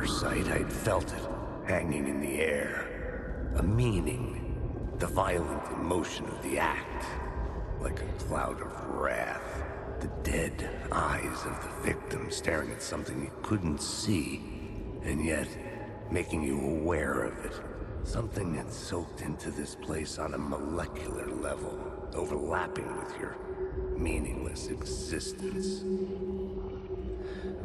murder site, I'd felt it, hanging in the air. A meaning, the violent emotion of the act. Like a cloud of wrath. The dead eyes of the victim staring at something you couldn't see, and yet making you aware of it. Something had soaked into this place on a molecular level, overlapping with your meaningless existence.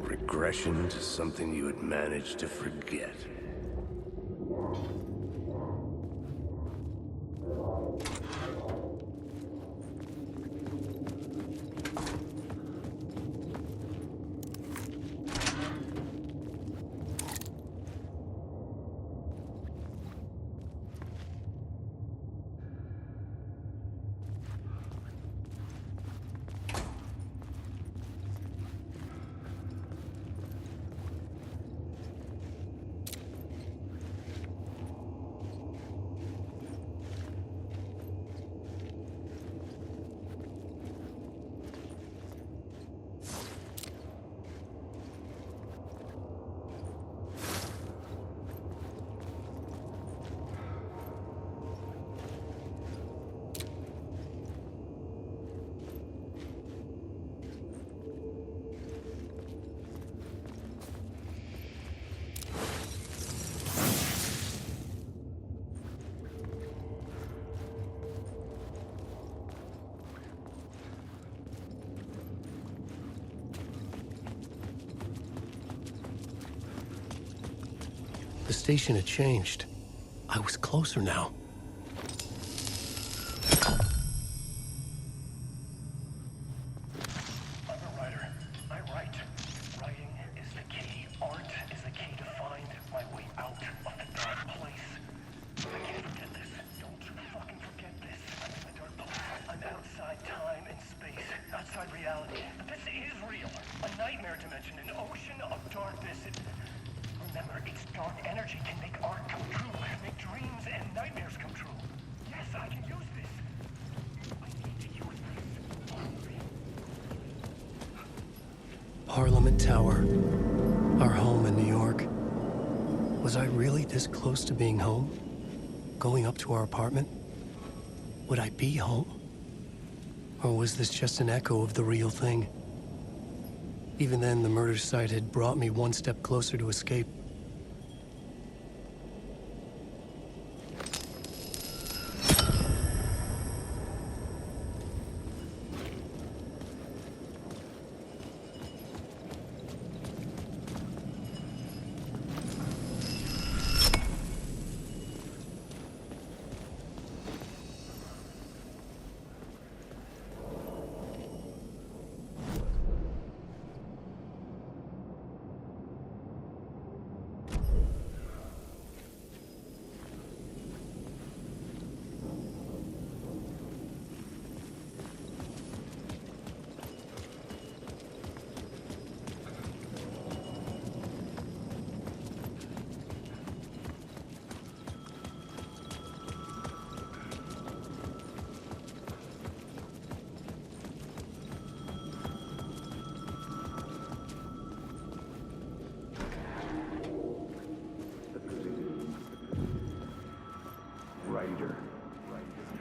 Regression to something you had managed to forget. The station had changed. I was closer now. I'm a writer. I write. Writing is the key. Art is the key to find my way out of the dark place. I can't forget this. Don't you fucking forget this. I'm in the dark place. I'm outside time and space. Outside reality. But this is real. A nightmare dimension. An ocean of darkness. Remember, its dark energy can make art come true. Make dreams and nightmares come true. Yes, I can use this. I need to use this. Parliament Tower. Our home in New York. Was I really this close to being home? Going up to our apartment? Would I be home? Or was this just an echo of the real thing? Even then, the murder site had brought me one step closer to escape.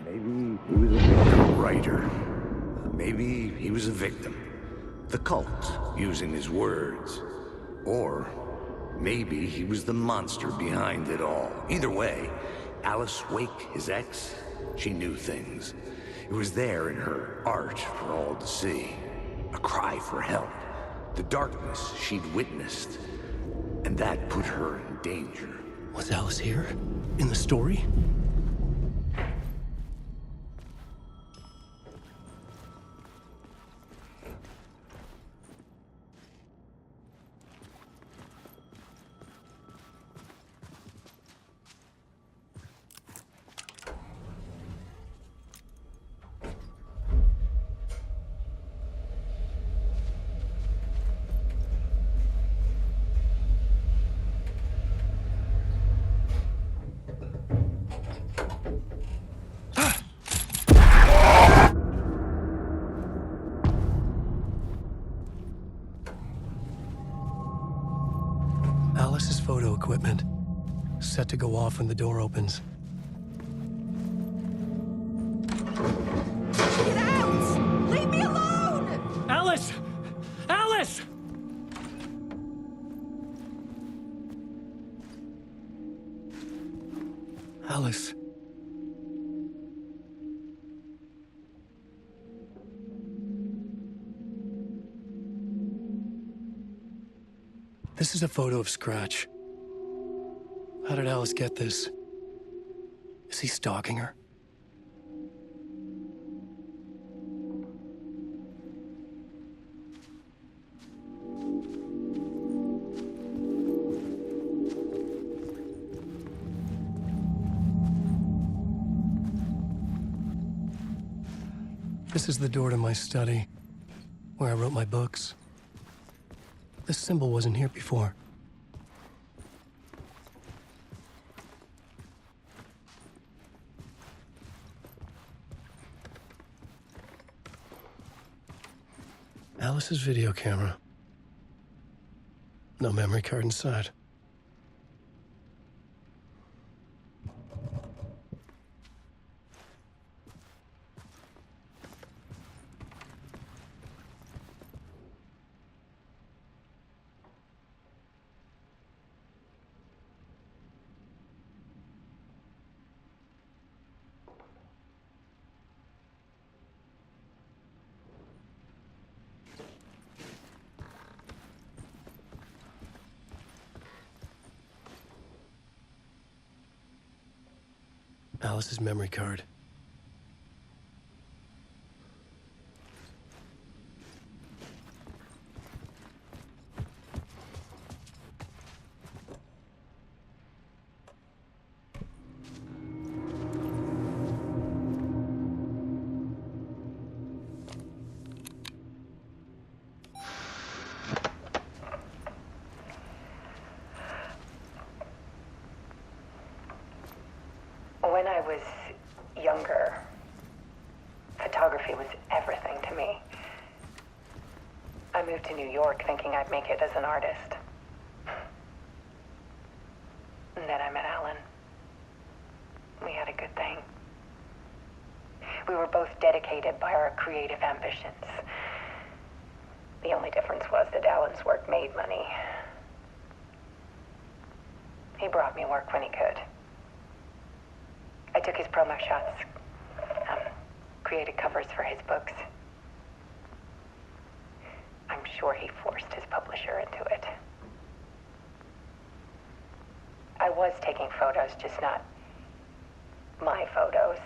Maybe he was a victim. Writer. Maybe he was a victim. The cult, using his words. Or maybe he was the monster behind it all. Either way, Alice Wake, his ex, she knew things. It was there in her art for all to see. A cry for help. The darkness she'd witnessed. And that put her in danger. Was Alice here? In the story? equipment, set to go off when the door opens. Get out! Leave me alone! Alice! Alice! Alice. This is a photo of Scratch. How did Alice get this? Is he stalking her? This is the door to my study, where I wrote my books. This symbol wasn't here before. Alice's video camera. No memory card inside. Alice's memory card. When I was younger, photography was everything to me. I moved to New York thinking I'd make it as an artist. And then I met Alan. We had a good thing. We were both dedicated by our creative ambitions. The only difference was that Alan's work made money. He brought me work when he could. I took his promo shots, created covers for his books. I'm sure he forced his publisher into it. I was taking photos, just not my photos.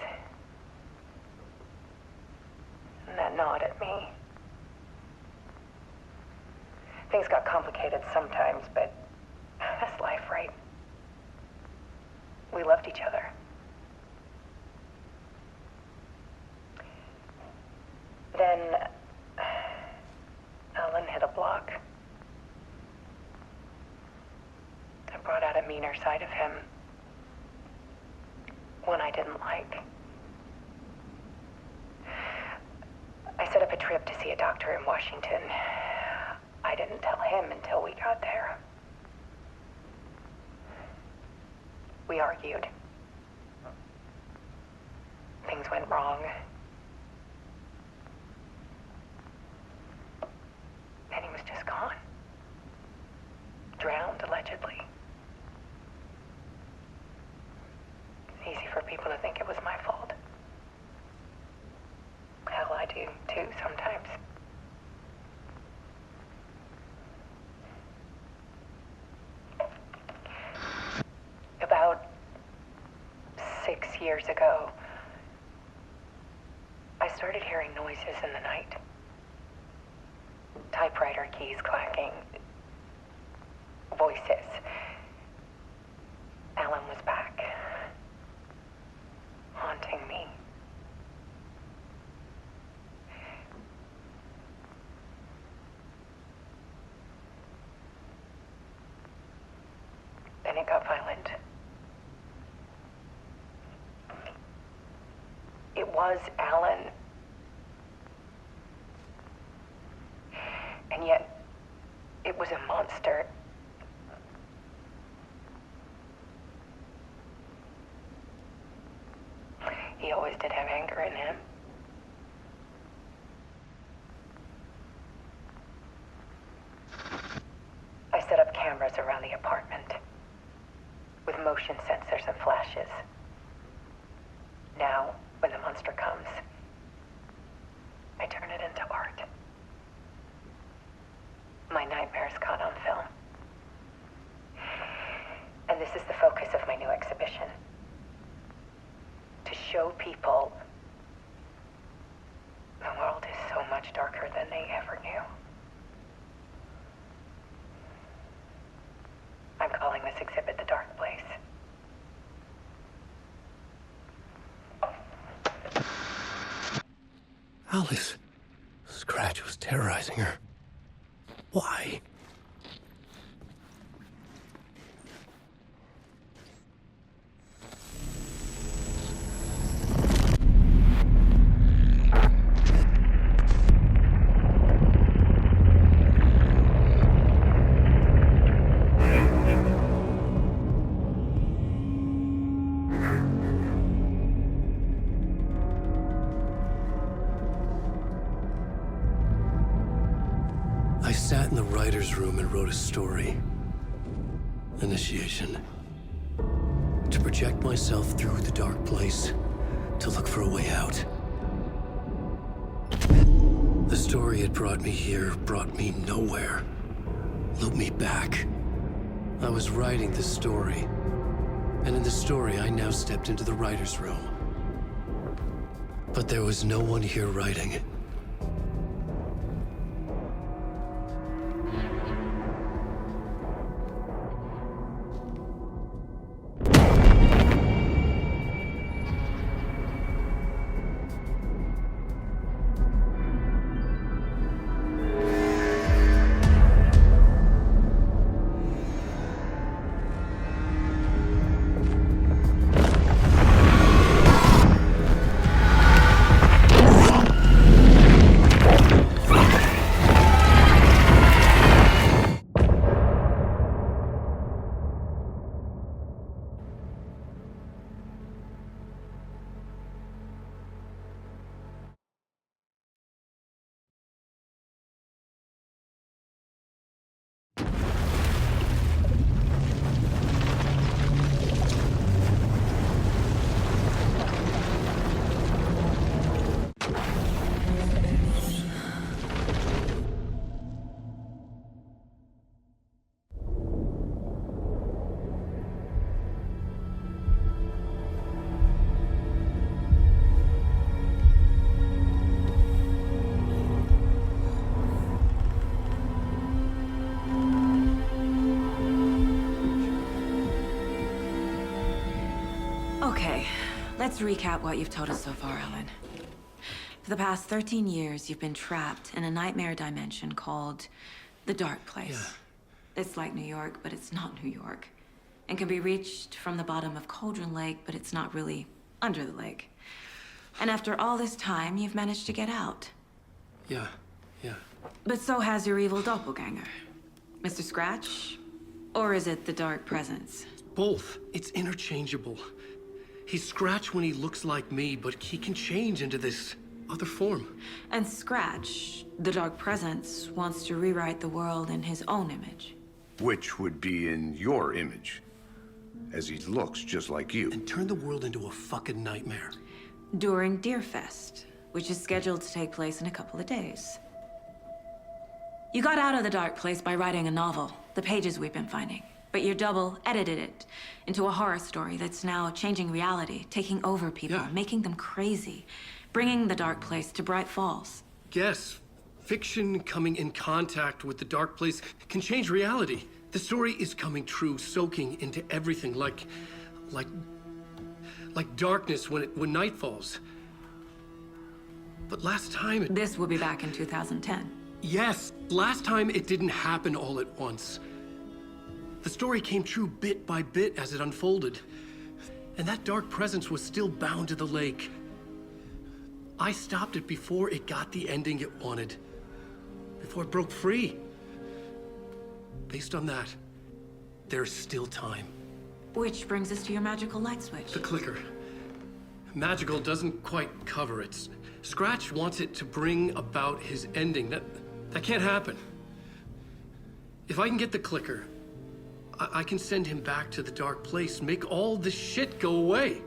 And that gnawed at me. Things got complicated sometimes, but that's life, right? We loved each other. Then Alan hit a block. I brought out a meaner side of him. One I didn't like. I set up a trip to see a doctor in Washington. I didn't tell him until we got there. We argued. Things went wrong. And he was just gone. Drowned, allegedly. It's easy for people to think it was my fault. Hell, I do, too, sometimes. About 6 years ago, I started hearing noises in the night. Typewriter keys clacking. Voices. Alan was back. Haunting me. Then it got violent. It was Alan. And yet, it was a monster. anger in him. I set up cameras around the apartment with motion sensors and flashes. Now, when the monster comes, I turn it into art. My nightmares caught on film. And this is the focus of my new exhibition. To show people the world is so much darker than they ever knew. I'm calling this exhibit The Dark Place. Alice. Scratch was terrorizing her. Why? I sat in the writer's room and wrote a story. Initiation. To project myself through the dark place, to look for a way out. The story had brought me here, brought me nowhere. Looped me back. I was writing the story. And in the story, I now stepped into the writer's room. But there was no one here writing it. Okay, let's recap what you've told us so far, Alan. For the past 13 years, you've been trapped in a nightmare dimension called the Dark Place. Yeah. It's like New York, but it's not New York. And can be reached from the bottom of Cauldron Lake, but it's not really under the lake. And after all this time, you've managed to get out. Yeah. But so has your evil doppelganger. Mr. Scratch? Or is it the Dark Presence? Both. It's interchangeable. He's Scratch when he looks like me, but he can change into this other form. And Scratch, the Dark Presence, wants to rewrite the world in his own image. Which would be in your image, as he looks just like you. And turn the world into a fucking nightmare. During Deerfest, which is scheduled to take place in a couple of days. You got out of the Dark Place by writing a novel, the pages we've been finding. But your double edited it into a horror story that's now changing reality, taking over people, Yeah. making them crazy, bringing the Dark Place to Bright Falls. Yes, fiction coming in contact with the dark place can change reality. The story is coming true, soaking into everything like darkness when night falls. But last time This will be back in 2010. Yes, last time it didn't happen all at once. The story came true bit by bit as it unfolded. And that dark presence was still bound to the lake. I stopped it before it got the ending it wanted. Before it broke free. Based on that, there's still time. Which brings us to your magical light switch. The clicker. Magical doesn't quite cover it. Scratch wants it to bring about his ending. That can't happen. If I can get the clicker, I can send him back to the dark place, make all this shit go away.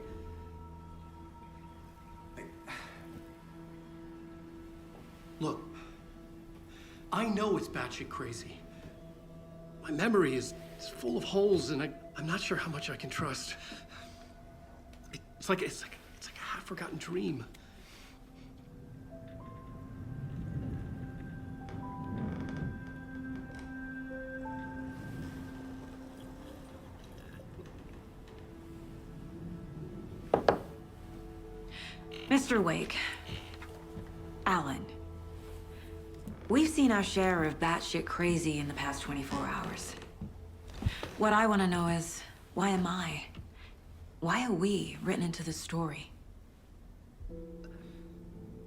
Look, I know it's batshit crazy. My memory is full of holes, and I'm not sure how much I can trust. It's like a half-forgotten dream. Mr. Wake. Alan. We've seen our share of batshit crazy in the past 24 hours. What I want to know is, why am I? Why are we written into the story?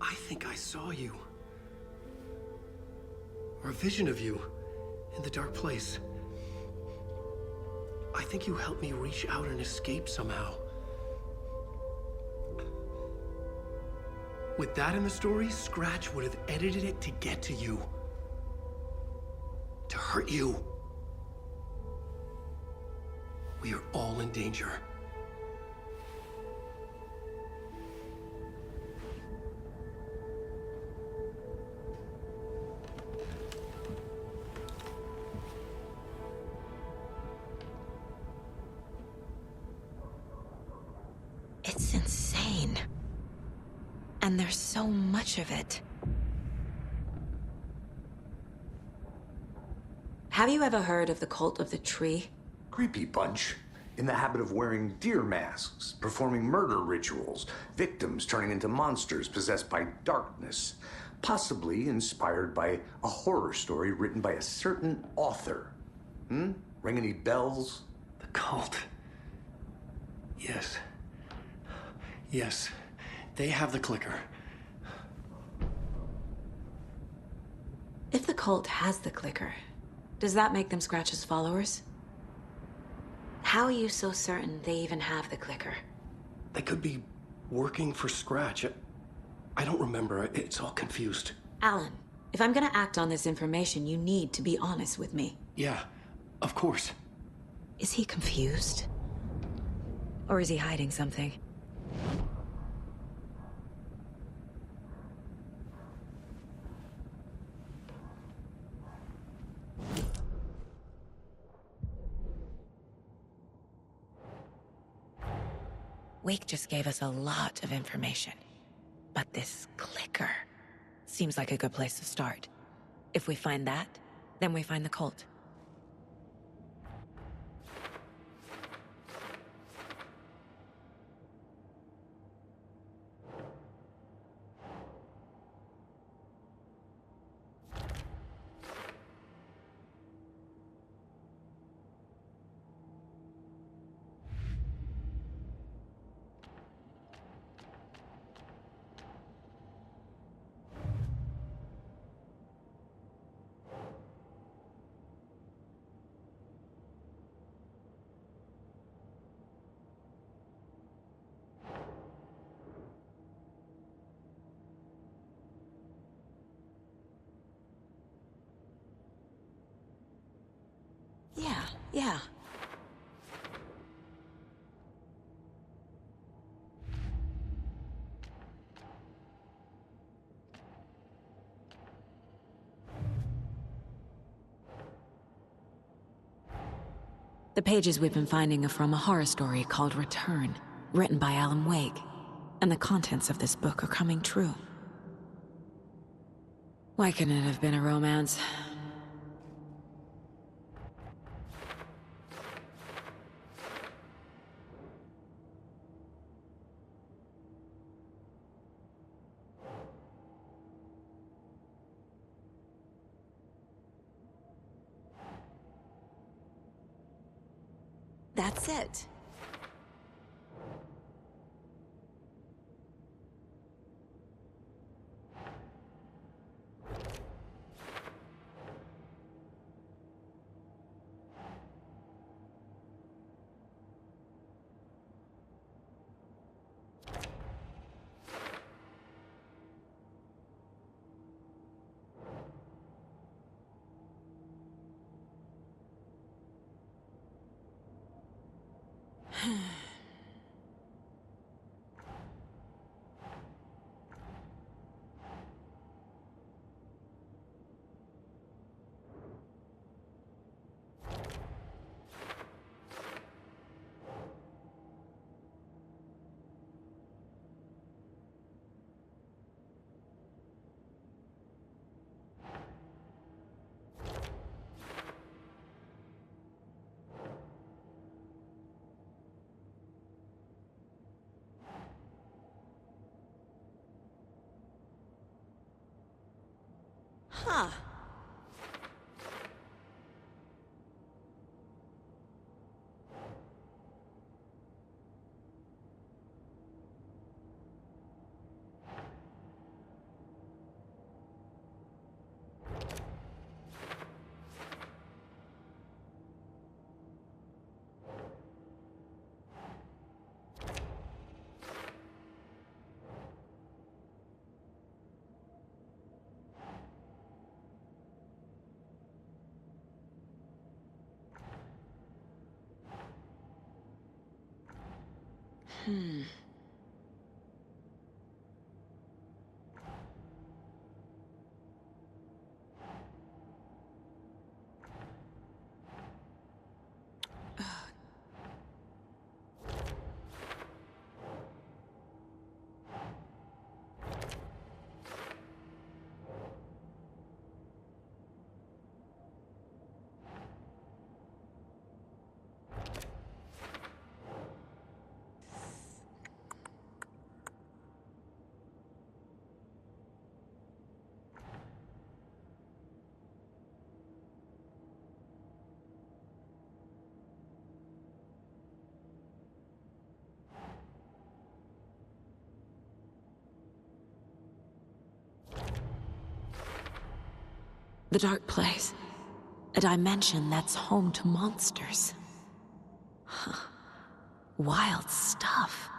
I think I saw you. Or a vision of you in the dark place. I think you helped me reach out and escape somehow. With that in the story, Scratch would have edited it to get to you. To hurt you. We are all in danger. It's insane. And there's so much of it. Have you ever heard of the cult of the tree? Creepy bunch. In the habit of wearing deer masks, performing murder rituals, victims turning into monsters possessed by darkness, possibly inspired by a horror story written by a certain author. Ring any bells? The cult. Yes. Yes. They have the clicker. If the cult has the clicker, does that make them Scratch's followers? How are you so certain they even have the clicker? They could be working for Scratch. I don't remember. It's all confused. Alan, if I'm gonna act on this information, you need to be honest with me. Yeah, of course. Is he confused? Or is he hiding something? Wake just gave us a lot of information. But this clicker seems like a good place to start. If we find that, then we find the cult. Yeah. The pages we've been finding are from a horror story called Return, written by Alan Wake. And the contents of this book are coming true. Why couldn't it have been a romance? That's it. Huh. The dark place. A dimension that's home to monsters. Huh. Wild stuff.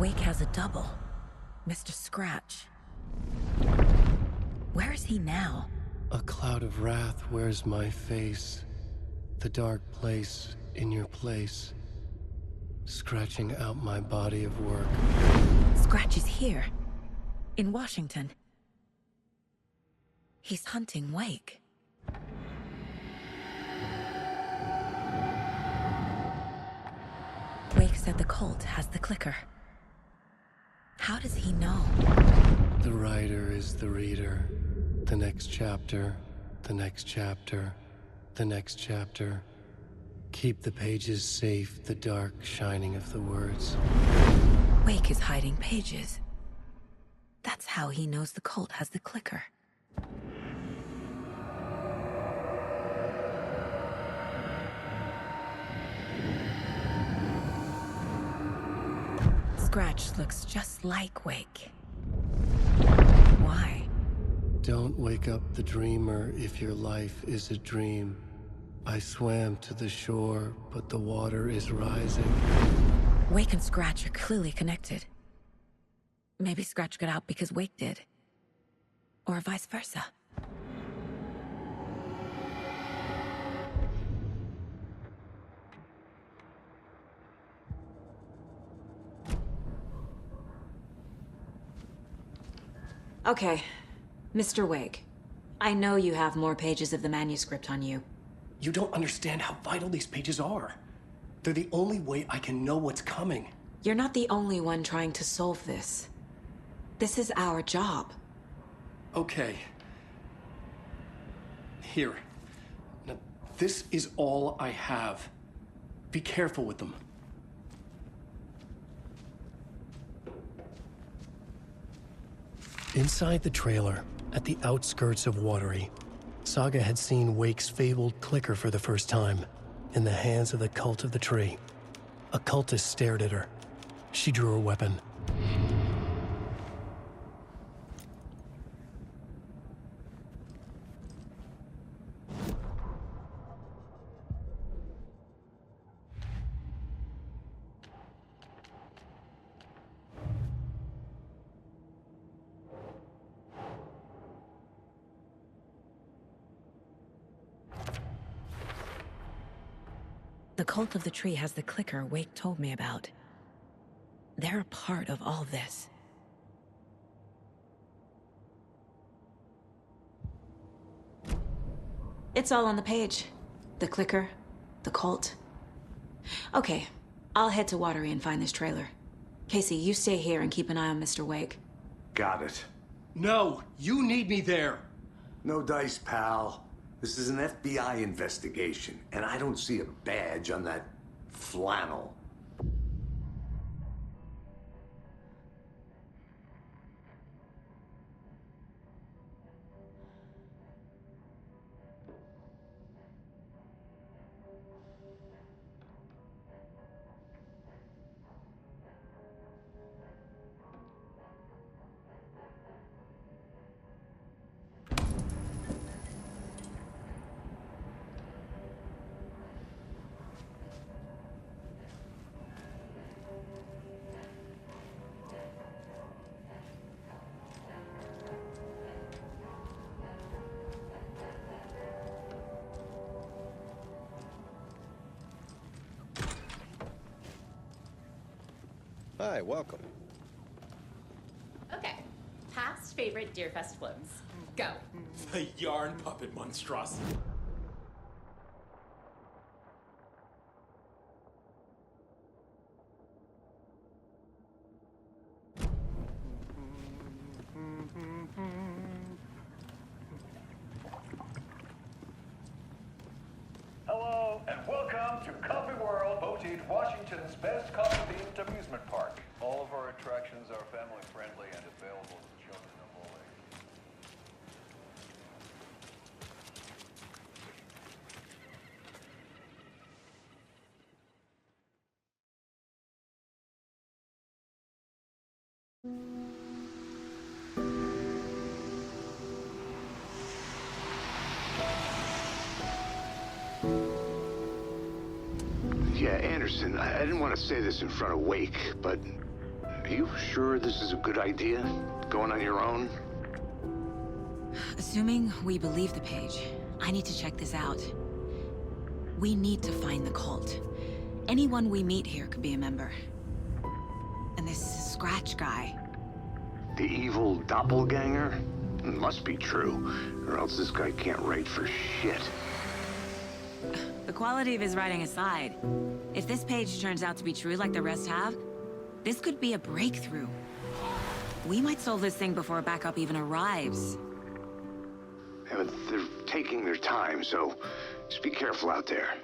Wake has a double. Mr. Scratch. Where is he now? A cloud of wrath wears my face. The dark place in your place. Scratching out my body of work. Scratch is here. In Washington. He's hunting Wake. Wake said the cult has the clicker. How does he know? The writer is the reader. The next chapter, the next chapter, the next chapter. Keep the pages safe, the dark shining of the words. Wake is hiding pages. That's how he knows the cult has the clicker. Scratch looks just like Wake. Why? Don't wake up the dreamer if your life is a dream. I swam to the shore, but the water is rising. Wake and Scratch are clearly connected. Maybe Scratch got out because Wake did. Or vice versa. Okay, Mr. Wake. I know you have more pages of the manuscript on you. You don't understand how vital these pages are. They're the only way I can know what's coming. You're not the only one trying to solve this. This is our job. Okay. Here. Now, this is all I have. Be careful with them. Inside the trailer, at the outskirts of Watery, Saga had seen Wake's fabled clicker for the first time, in the hands of the Cult of the Tree. A cultist stared at her. She drew her weapon. The Cult of the Tree has the clicker Wake told me about. They're a part of all this. It's all on the page. The clicker, the cult. Okay, I'll head to Watery and find this trailer. Casey, you stay here and keep an eye on Mr. Wake. Got it. No, you need me there. No dice, pal. This is an FBI investigation, and I don't see a badge on that flannel. Hi, welcome. Okay. Past favorite Deerfest floats. Go. The yarn puppet monstrosity. Hello, and welcome to Coffee World, voted Washington's best coffee-themed amusement park. All of our attractions are family-friendly and available to children of all ages. Yeah, Anderson, I didn't want to say this in front of Wake, but are you sure this is a good idea? Going on your own? Assuming we believe the page, I need to check this out. We need to find the cult. Anyone we meet here could be a member. And this Scratch guy. The evil doppelganger? It must be true, or else this guy can't write for shit. The quality of his writing aside, if this page turns out to be true like the rest have, this could be a breakthrough. We might solve this thing before backup even arrives. Yeah, but they're taking their time, so just be careful out there.